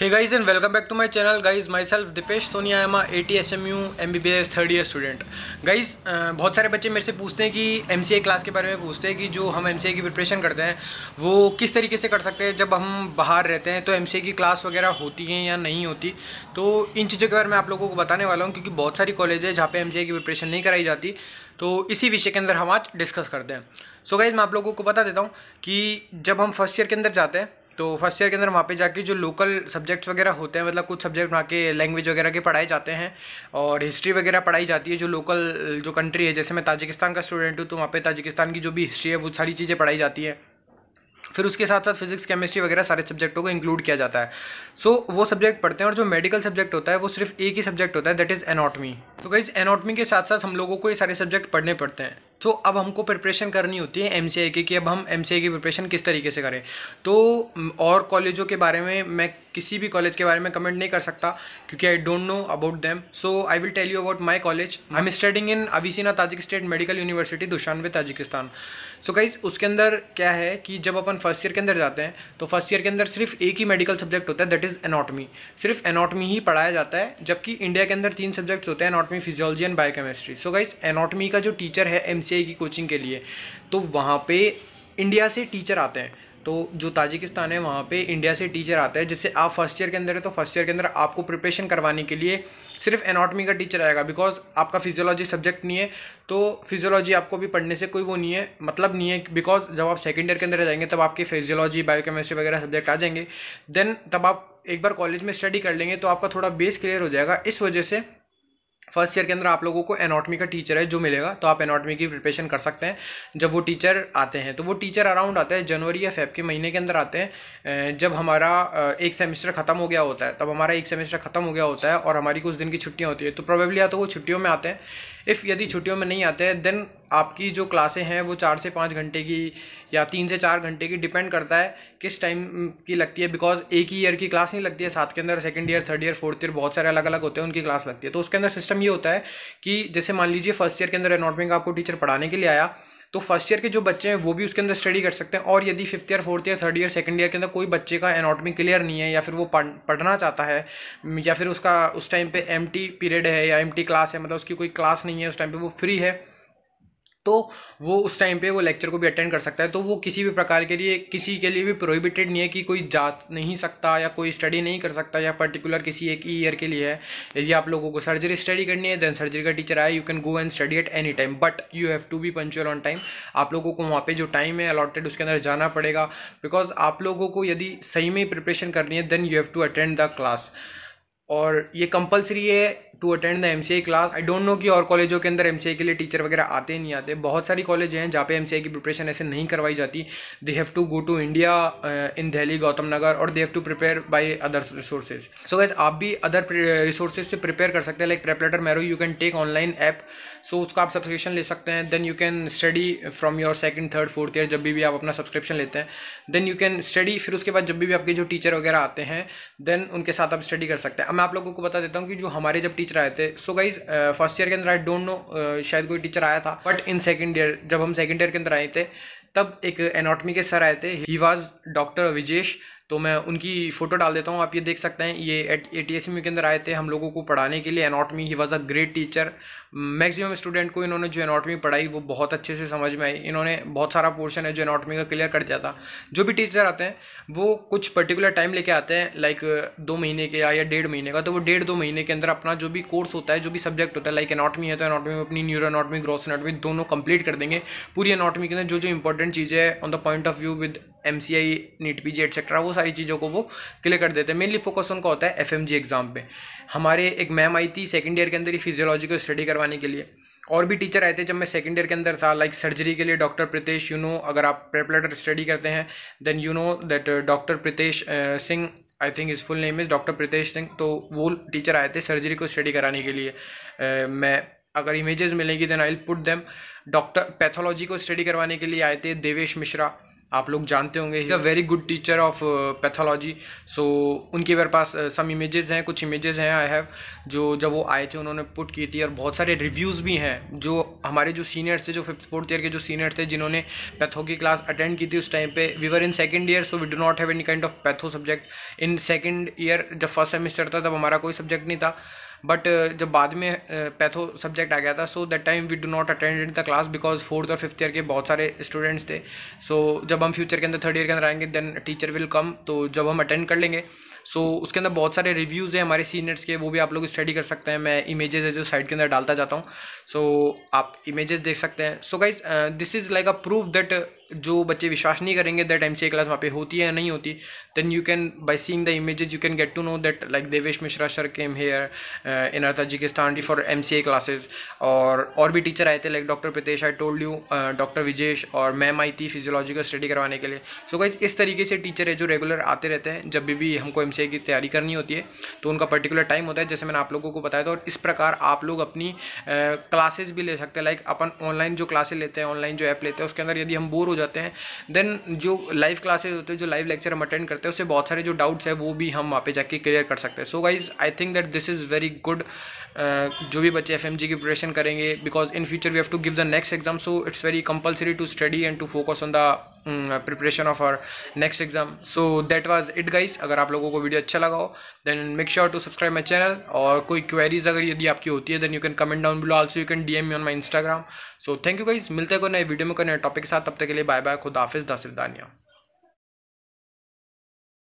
Hey guys and welcome back to my channel guys. Myself Deepesh Sonia, I am AT SMU MBBS third year student. Guys बहुत सारे बच्चे मेरे से पूछते हैं कि MCA क्लास के बारे में पूछते हैं कि जो हम MCA की प्रिपरेशन करते हैं वो किस तरीके से कर सकते हैं जब हम बाहर रहते हैं, तो MCA की क्लास वगैरह होती हैं या नहीं होती। तो इन चीज़ों के बारे में आप लोगों को बताने वाला हूँ, क्योंकि बहुत सारी कॉलेज है जहाँ पे MCA की प्रिपरेशन नहीं कराई जाती। तो इसी विषय के अंदर हम आज डिस्कस करते हैं। सो गाइस मैं आप लोगों को बता देता हूँ कि जब हम फर्स्ट ईयर के अंदर जाते हैं तो फर्स्ट ईयर के अंदर वहाँ पे जाके जो लोकल सब्जेक्ट्स वगैरह होते हैं, मतलब कुछ सब्जेक्ट वहाँ के लैंग्वेज वगैरह के पढ़ाए जाते हैं और हिस्ट्री वगैरह पढ़ाई जाती है। जो लोकल जो कंट्री है, जैसे मैं ताजिकिस्तान का स्टूडेंट हूँ तो वहाँ पे ताजिकिस्तान की जो भी हिस्ट्री है वो सारी चीज़ें पढ़ाई जाती है। फिर उसके साथ साथ फिजिक्स केमिस्ट्री वगैरह सारे सब्जेक्टों को इंक्लूड किया जाता है। सो वो सब्जेक्ट पढ़ते हैं। और जो मेडिकल सब्जेक्ट होता है वो सिर्फ एक ही सब्जेक्ट होता है, दैट इज़ एनाटॉमी। तो गाइस एनाटॉमी के साथ साथ हम लोगों को ये सारे सब्जेक्ट पढ़ने पड़ते हैं। तो अब हमको प्रिपरेशन करनी होती है MCA की, कि अब हम MCA की प्रिपरेशन किस तरीके से करें। तो और कॉलेजों के बारे में मैं किसी भी कॉलेज के बारे में कमेंट नहीं कर सकता, क्योंकि I don't know about them. So I will tell you about my college. I am studying in Avicenna Tajik State Medical University, Dushanbe, Tajikistan. So guys उसके अंदर क्या है कि जब अपन फर्स्ट ईयर के अंदर जाते हैं तो फर्स्ट ईयर के अंदर सिर्फ एक ही मेडिकल सब्जेक्ट होता है, दैट इज़ एनाटॉमी। सिर्फ एनाटॉमी ही पढ़ाया जाता है, जबकि इंडिया के अंदर 3 सब्जेक्ट्स होते हैं, anatomy, physiology and biochemistry. So guys anatomy का जो टीचर है MCA की कोचिंग के लिए, तो वहाँ पे इंडिया से टीचर आते हैं। तो जो ताजिकिस्तान है वहाँ पे इंडिया से टीचर आते हैं। जैसे आप फर्स्ट ईयर के अंदर है तो फर्स्ट ईयर के अंदर आपको प्रिपरेशन करवाने के लिए सिर्फ एनाटॉमी का टीचर आएगा, बिकॉज आपका फिजियोलॉजी सब्जेक्ट नहीं है। तो फिजियोलॉजी आपको भी पढ़ने से कोई वो नहीं है, मतलब नहीं है, बिकॉज जब आप सेकेंड ईयर के अंदर जाएंगे तब आपके फिजियोलॉजी बायोकेमिस्ट्री वगैरह सब्जेक्ट आ जाएंगे। देन तब आप एक बार कॉलेज में स्टडी कर लेंगे तो आपका थोड़ा बेस क्लियर हो जाएगा। इस वजह से फर्स्ट ईयर के अंदर आप लोगों को एनाटॉमी का टीचर है जो मिलेगा, तो आप एनाटॉमी की प्रिपरेशन कर सकते हैं जब वो टीचर आते हैं। तो वो टीचर अराउंड आते हैं जनवरी या फेब के महीने के अंदर आते हैं, जब हमारा एक सेमेस्टर ख़त्म हो गया होता है। तब हमारा एक सेमेस्टर ख़त्म हो गया होता है और हमारी कुछ दिन की छुट्टियाँ होती है। तो प्रोबेबली या तो वो छुट्टियों में आते हैं। यदि छुट्टियों में नहीं आते हैं देन आपकी जो क्लासें हैं वो 4 से 5 घंटे की या 3 से 4 घंटे की, डिपेंड करता है किस टाइम की लगती है। बिकॉज एक ही ईयर की क्लास नहीं लगती है, साथ के अंदर second year, third year, fourth year बहुत सारे अलग अलग होते हैं, उनकी क्लास लगती है। तो उसके अंदर सिस्टम ये होता है कि जैसे मान लीजिए फर्स्ट ईयर के अंदर एनाटॉमी का आपको टीचर पढ़ाने के लिए आया, तो फर्स्ट ईयर के जो बच्चे हैं वो भी उसके अंदर स्टडी कर सकते हैं। और यदि fifth year, fourth year, third year, second year के अंदर कोई बच्चे का एनाटॉमी क्लियर नहीं है या फिर वो पढ़ना चाहता है, या फिर उसका उस टाइम पे एम्प्टी पीरियड है या एम्प्टी क्लास है, मतलब उसकी कोई क्लास नहीं है उस टाइम पे, वो फ्री है, तो वो उस टाइम पे वो लेक्चर को भी अटेंड कर सकता है। तो वो किसी भी प्रकार के लिए किसी के लिए भी प्रोहिबिटेड नहीं है कि कोई जा नहीं सकता या कोई स्टडी नहीं कर सकता या पर्टिकुलर किसी एक ही ईयर के लिए है। यदि आप लोगों को सर्जरी स्टडी करनी है देन सर्जरी का टीचर आए, you can go and study at any time, but you have to be punctual on time. आप लोगों को वहाँ पे जो टाइम है अलॉटेड उसके अंदर जाना पड़ेगा, बिकॉज आप लोगों को यदि सही में प्रिपरेशन करनी है then you have to attend the class, और ये कंपलसरी है to attend the MCA class. I don't know कि और कॉलेजों के अंदर MCA के लिए टीचर वगैरह आते नहीं आते। बहुत सारी कॉलेज हैं जहाँ पे MCA की प्रिपरेशन ऐसे नहीं करवाई जाती। They have to go to India in Delhi, Gautam Nagar, और they have to prepare by other resources. So guys आप भी अदर रिसोर्सेज से प्रिपेयर कर सकते हैं, like PrepLadder Marrow, you can take online app. So उसका आप सब्सक्रिप्शन ले सकते हैं। Then you can study from your second, third, fourth year, जब भी आप अपना सब्सक्रिप्शन लेते हैं देन यू कैन स्टडी। फिर उसके बाद जब भी आपके जो टीचर वगैरह आते हैं देन उनके साथ आप स्टडी कर सकते हैं। अब मैं आप लोगों को बता देता हूँ कि जो हमारे जब टीचर आए थे, सो गाइस फर्स्ट ईयर के अंदर आई डोंट नो शायद कोई टीचर आया था, बट इन सेकंड ईयर जब हम सेकंड ईयर के अंदर आए थे तब एक एनाटॉमी के सर आए थे, ही वाज डॉक्टर विजेश। तो मैं उनकी फ़ोटो डाल देता हूँ, आप ये देख सकते हैं। ये AT SMU के अंदर आए थे हम लोगों को पढ़ाने के लिए anatomy. He was a great teacher. Maximum student को इन्होंने जो एनाटॉमी पढ़ाई वो बहुत अच्छे से समझ में आई। इन्होंने बहुत सारा पोर्शन है जो एनाटॉमी का क्लियर कर दिया था। जो भी टीचर आते हैं वो कुछ पर्टिकुलर टाइम लेके आते हैं, लाइक 2 महीने के या 1.5 महीने का। तो वो 1.5-2 महीने के अंदर अपना जो भी कोर्स होता है, जो भी सब्जेक्ट होता है, लाइक एनाटॉमी है तो एनाटॉमी में अपनी न्यूरो एनाटॉमी, ग्रॉस एनाटॉमी दोनों कंप्लीट कर देंगे। पूरी एनाटॉमी के अंदर जो जो इंपॉर्टेंट चीज़ें हैं on the point of view with MCI, NEET PG etcetera, वो सारी चीज़ों को वो क्लियर कर देते हैं। मेनली फोकस उनका होता है FMG एग्जाम पे। हमारे एक मैम आई थी सेकंड ईयर के अंदर ही फिजियोलॉजी को स्टडी करवाने के लिए। और भी टीचर आए थे जब मैं सेकंड ईयर के अंदर था, लाइक सर्जरी के लिए डॉक्टर प्रीतेश, यू नो, अगर आप प्रेपलेटर स्टडी करते हैं then you know that doctor Pritesh Singh, I think is full name is doctor Pritesh Singh. तो वो टीचर आए थे सर्जरी को स्टडी कराने के लिए। मैं अगर इमेजेस मिलेंगी then I will put them. Doctor pathology को स्टडी करवाने के लिए आए थे देवेश मिश्रा। आप लोग जानते होंगे, he is a very good teacher of pathology. So उनके मेरे पास सम इमेजेस हैं, कुछ इमेजेस हैं आई हैव, जो जब वो आए थे उन्होंने पुट की थी, और बहुत सारे रिव्यूज़ भी हैं जो हमारे जो सीनियर्स थे, जो 4th ईयर के जो सीनियर्स थे जिन्होंने पैथो की क्लास अटेंड की थी उस टाइम पे। We were in second year, so we do not have any kind of patho subject in second year. जब फर्स्ट सेमेस्टर था तब हमारा कोई सब्जेक्ट नहीं था, बट जब बाद में पैथो सब्जेक्ट आ गया था, so that time we do not attend the class because 4th और 5th ईयर के बहुत सारे स्टूडेंट्स थे। सो जब हम फ्यूचर के अंदर 3rd ईयर के अंदर आएंगे देन टीचर विल कम, तो जब हम अटेंड कर लेंगे। सो उसके अंदर बहुत सारे रिव्यूज़ हैं हमारे सीनियर्स के, वो भी आप लोग स्टडी कर सकते हैं। मैं इमेजेस है जो साइड के अंदर डालता जाता हूँ, सो आप इमेजेस देख सकते हैं। So guys this is like a proof that जो बच्चे विश्वास नहीं करेंगे दैट MCA क्लास वहाँ पे होती है या नहीं होती, then you can by seeing the images you can get to know that like Devesh Mishra sir came here in Tajikistan for MCA classes, और भी टीचर आए थे like doctor Pritesh, I told you, doctor Vijesh, और मैम आई थी फिजियोलॉजी का study करवाने के लिए। सो गाइज इस तरीके से टीचर है जो रेगुलर आते रहते हैं। जब भी हमको MCA की तैयारी करनी होती है तो उनका पर्टिकुलर टाइम होता है, जैसे मैंने आप लोगों को बताया था। और इस प्रकार आप लोग अपनी क्लासेस भी ले सकते हैं, लाइक अपन ऑनलाइन जो क्लासेस लेते हैं, ऑनलाइन जो ऐप लेते हैं, उसके अंदर यदि हम बोर हो जाते हैं देन जो लाइव क्लासेस होते हैं, जो लाइव लेक्चर हम अटेंड करते हैं, उससे बहुत सारे जो डाउट्स है वो भी हम वहाँ पे जाके क्लियर कर सकते हैं। So guys I think that this is very good, जो भी बच्चे FMG की प्रिपरेशन करेंगे, because in future we have to give the next exam, so it's very compulsory to study and to focus on the preparation of our next exam. So that was it guys. अगर आप लोगों को video अच्छा लगा हो then make sure to subscribe my channel, और कोई queries अगर यदि आपकी होती है then you can comment down below, also you can DM me on my Instagram. So thank you guys, मिलते हैं कोई नए वीडियो में कोई नए टॉपिक के साथ, तब तक के लिए बाय बाय, खुदा हाफिज़, दा सिरदानिया।